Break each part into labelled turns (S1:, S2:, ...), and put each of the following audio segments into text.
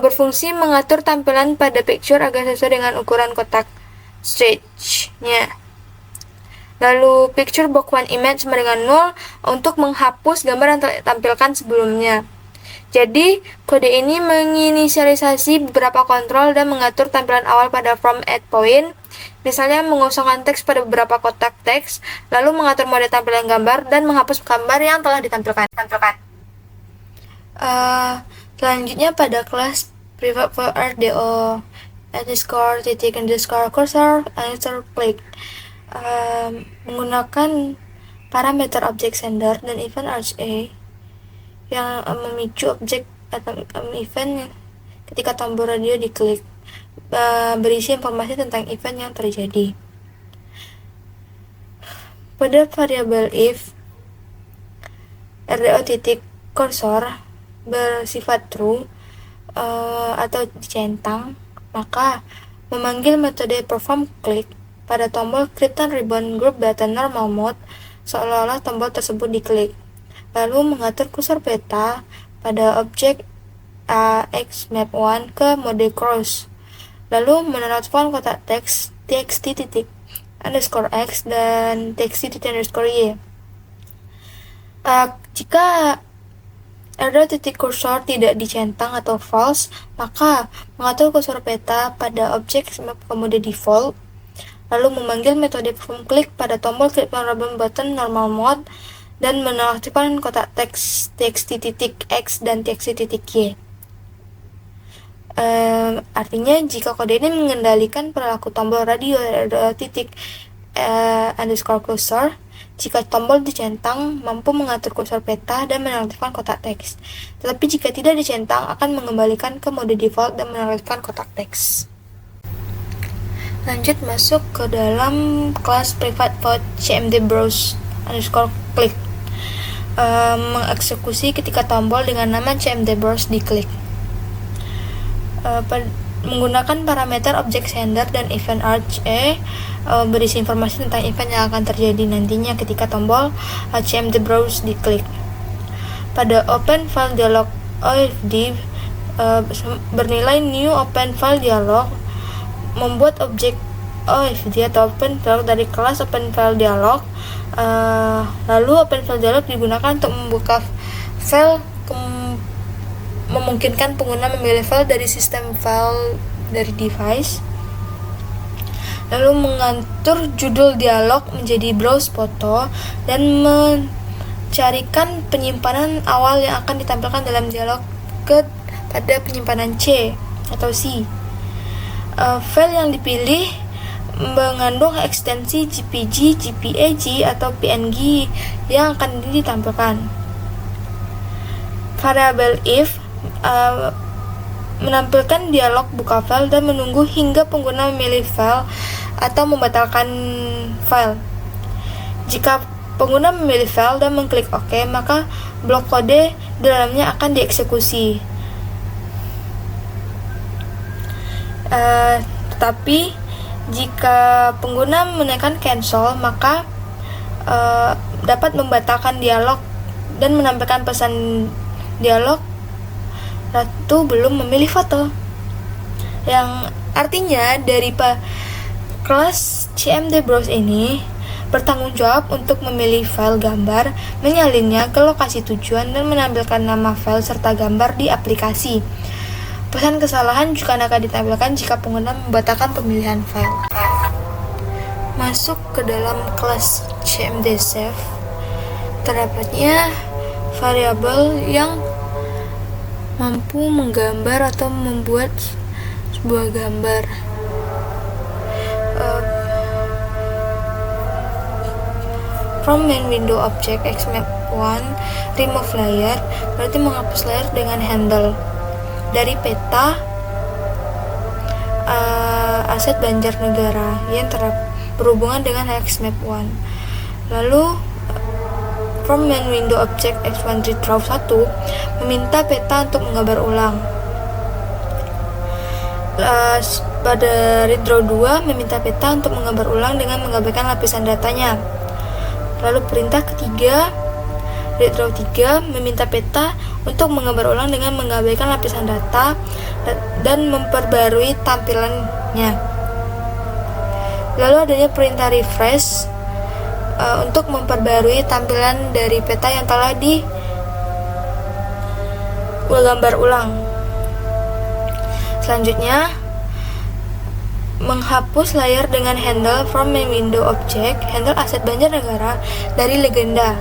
S1: berfungsi mengatur tampilan pada picture agar sesuai dengan ukuran kotak stretch-nya. Lalu picture box one image sama dengan 0 untuk menghapus gambar yang ditampilkan sebelumnya. Jadi, kode ini menginisialisasi beberapa kontrol dan mengatur tampilan awal pada from add point, misalnya mengosongkan teks pada beberapa kotak teks, lalu mengatur mode tampilan gambar, dan menghapus gambar yang telah ditampilkan. Selanjutnya pada kelas private for RDO _cursor click menggunakan parameter objek sender dan event RCA yang memicu objek atau event ketika tombol radio diklik, berisi informasi tentang event yang terjadi. Pada variabel if RDO.cursor bersifat true atau dicentang, maka memanggil metode perform click pada tombol Krypton Ribbon Group Button Normal Mode seolah-olah tombol tersebut diklik, lalu mengatur kursor peta pada objek xmap1 ke mode cross, lalu menerapkan kotak teks txt_x dan txt_y. Jika RDO.cursor tidak dicentang atau false, maka mengatur kursor peta pada objek xmap ke mode default, lalu memanggil metode perform click pada tombol Krypton Ribbon Button Normal Mode dan menonaktifkan kotak teks txt_x dan txt_y. Artinya jika kode ini mengendalikan perilaku tombol radio RDO._cursor, jika tombol dicentang mampu mengatur kursor peta dan menonaktifkan kotak teks, tetapi jika tidak dicentang akan mengembalikan ke mode default dan menonaktifkan kotak teks. Lanjut masuk ke dalam kelas private void cmd browse _click mengeksekusi ketika tombol dengan nama cmd browse diklik. Menggunakan parameter objek sender dan event RCA berisi informasi tentang event yang akan terjadi nantinya ketika tombol cmd browse diklik. Pada open file dialog OFD bernilai new open file dialog, membuat objek OFD atau open file dari kelas open file dialog, lalu open file dialog digunakan untuk membuka file, memungkinkan pengguna memilih file dari sistem file dari device, lalu mengatur judul dialog menjadi browse foto dan mencarikan penyimpanan awal yang akan ditampilkan dalam dialog pada penyimpanan C atau C. File yang dipilih mengandung ekstensi JPG, JPEG, atau PNG yang akan ditampilkan. Variabel if menampilkan dialog buka file dan menunggu hingga pengguna memilih file atau membatalkan file. Jika pengguna memilih file dan mengklik OK, maka blok kode di dalamnya akan dieksekusi. Tetapi jika pengguna menekan cancel, maka dapat membatalkan dialog dan menampilkan pesan dialog Ratu belum memilih foto, yang artinya dari kelas cmd browse ini bertanggung jawab untuk memilih file gambar, menyalinnya ke lokasi tujuan, dan menampilkan nama file serta gambar di aplikasi. Pesan kesalahan juga akan ditampilkan jika pengguna membatalkan pemilihan file. Masuk ke dalam kelas cmd save, terdapatnya variabel yang mampu menggambar atau membuat sebuah gambar. From main window object xmap1 remove layer berarti menghapus layer dengan handle. Dari peta aset Banjarnegara yang berhubungan dengan xmap1. Lalu from main window object x1 redraw 1 meminta peta untuk menggambar ulang. Pada redraw 2 meminta peta untuk menggambar ulang dengan menggambarkan lapisan datanya. Lalu perintah ketiga Read row 3 meminta peta untuk menggambar ulang dengan mengabaikan lapisan data dan memperbarui tampilannya. Lalu adanya perintah refresh untuk memperbarui tampilan dari peta yang telah digambar ulang. Selanjutnya, menghapus layar dengan handle from main window object, handle aset Banjarnegara dari legenda.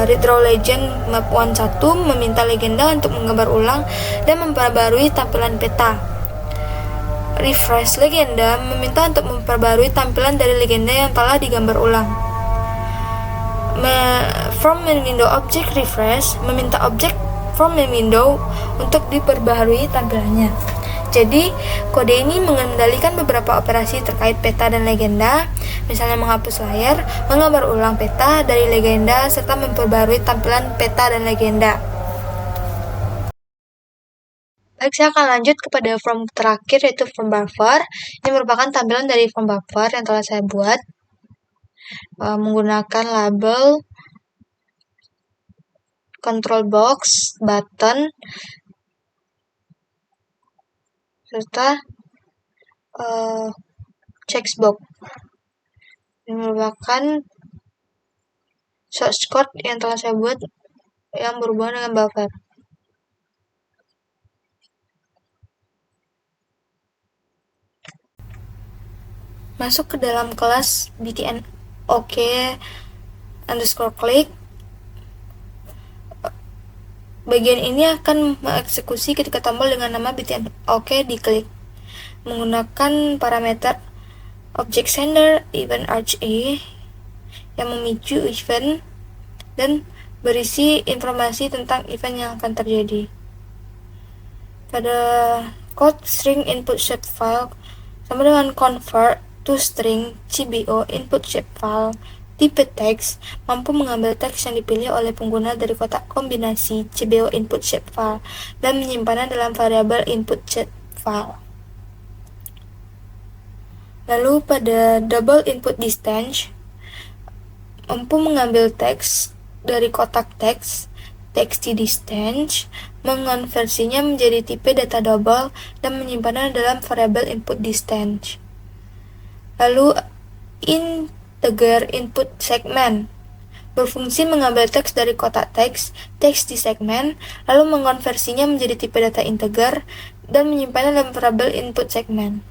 S1: Read row legend map 11 meminta legenda untuk menggambar ulang dan memperbarui tampilan peta. Refresh legenda meminta untuk memperbarui tampilan dari legenda yang telah digambar ulang. From main window object refresh meminta objek from main window untuk diperbaharui tampilannya. Jadi, kode ini mengendalikan beberapa operasi terkait peta dan legenda, misalnya menghapus layar, menggambar ulang peta dari legenda, serta memperbarui tampilan peta dan legenda. Baik, saya akan lanjut kepada form terakhir, yaitu form buffer. Ini merupakan tampilan dari form buffer yang telah saya buat menggunakan label, control box, button, serta checkbox. Ini merupakan source code yang telah saya buat yang berhubungan dengan buffer. Masuk ke dalam kelas btn OK underscore click. Bagian ini akan mengeksekusi ketika tombol dengan nama btn OK diklik menggunakan parameter object sender event arch A yang memicu event dan berisi informasi tentang event yang akan terjadi. Pada code string input shapefile sama dengan convert to string CBO input shapefile tipe teks mampu mengambil teks yang dipilih oleh pengguna dari kotak kombinasi CBO input shapefile dan menyimpannya dalam variabel input shapefile. Lalu pada double input distance mampu mengambil teks dari kotak teks txt-distance, mengonversinya menjadi tipe data double dan menyimpannya dalam variabel input distance. Lalu integer input segment berfungsi mengambil teks dari kotak teks di segmen, lalu mengonversinya menjadi tipe data integer dan menyimpannya dalam variabel input segment.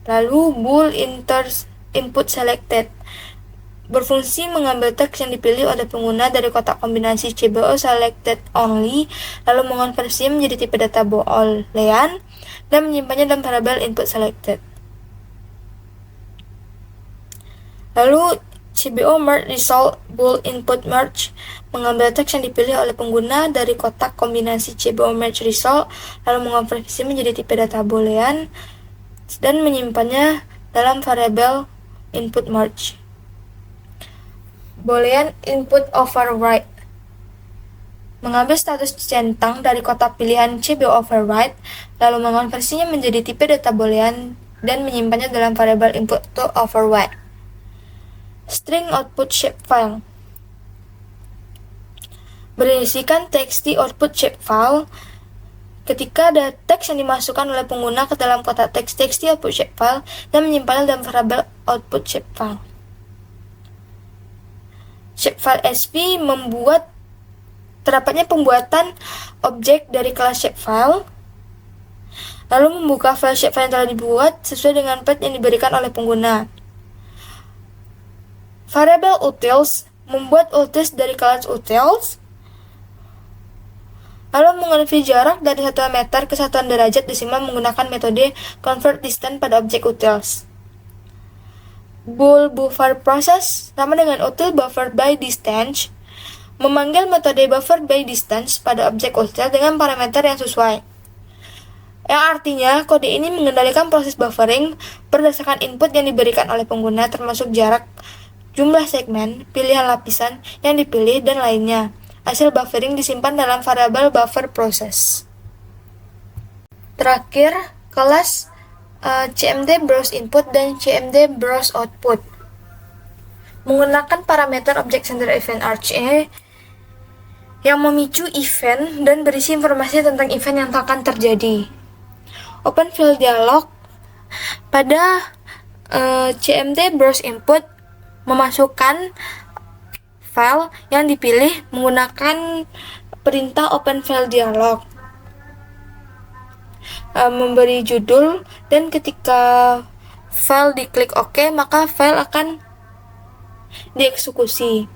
S1: Lalu bool input selected berfungsi mengambil teks yang dipilih oleh pengguna dari kotak kombinasi CBO selected only, lalu mengonversinya menjadi tipe data boolean dan menyimpannya dalam variabel input selected. Lalu CBO merge result bool input merge mengambil teks yang dipilih oleh pengguna dari kotak kombinasi CBO merge result, lalu mengonversinya menjadi tipe data boolean dan menyimpannya dalam variabel input merge. Boolean input override mengambil status centang dari kotak pilihan CBO override, lalu mengonversinya menjadi tipe data boolean dan menyimpannya dalam variabel input to override. String output shapefile berisikan teks di output shapefile. Ketika ada teks yang dimasukkan oleh pengguna ke dalam kotak teks di output shapefile dan menyimpannya dalam variabel output shapefile. Shapefile SP membuat terdapatnya pembuatan objek dari kelas shapefile, lalu membuka file shapefile yang telah dibuat sesuai dengan path yang diberikan oleh pengguna. Variabel utils membuat utils dari kelas utils, lalu mengonversi jarak dari satuan meter ke satuan derajat desimal menggunakan metode convert distance pada objek utils. Bool buffer process sama dengan util buffer by distance memanggil metode buffer by distance pada objek util dengan parameter yang sesuai. Yang artinya kode ini mengendalikan proses buffering berdasarkan input yang diberikan oleh pengguna termasuk jarak, jumlah segmen, pilihan lapisan yang dipilih, dan lainnya. Hasil buffering disimpan dalam variabel buffer process. Terakhir, kelas CMD browse input dan CMD browse output. menggunakan parameter Object Center Event Arch yang memicu event dan berisi informasi tentang event yang akan terjadi. Open File Dialog pada CMD Browse Input memasukkan file yang dipilih menggunakan perintah Open File Dialog, memberi judul, dan ketika file diklik OK, maka file akan dieksekusi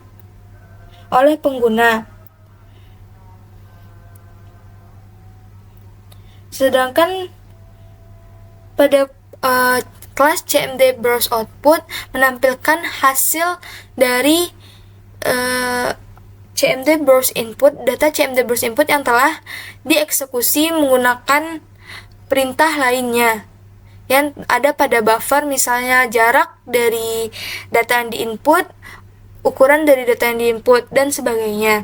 S1: oleh pengguna. Sedangkan pada kelas CMD Browse Output menampilkan hasil dari CMD Browse Input, data CMD Browse Input yang telah dieksekusi menggunakan perintah lainnya yang ada pada buffer, misalnya jarak dari data yang diinput, ukuran dari data yang diinput, dan sebagainya.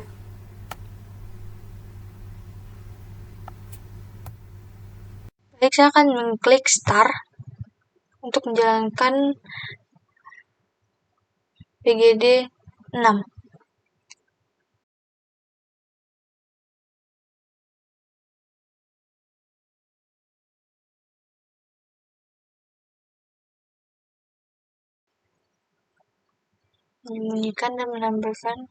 S1: Baik, saya akan mengklik Start untuk menjalankan PGD 6. Menyembunyikan dan menambahkan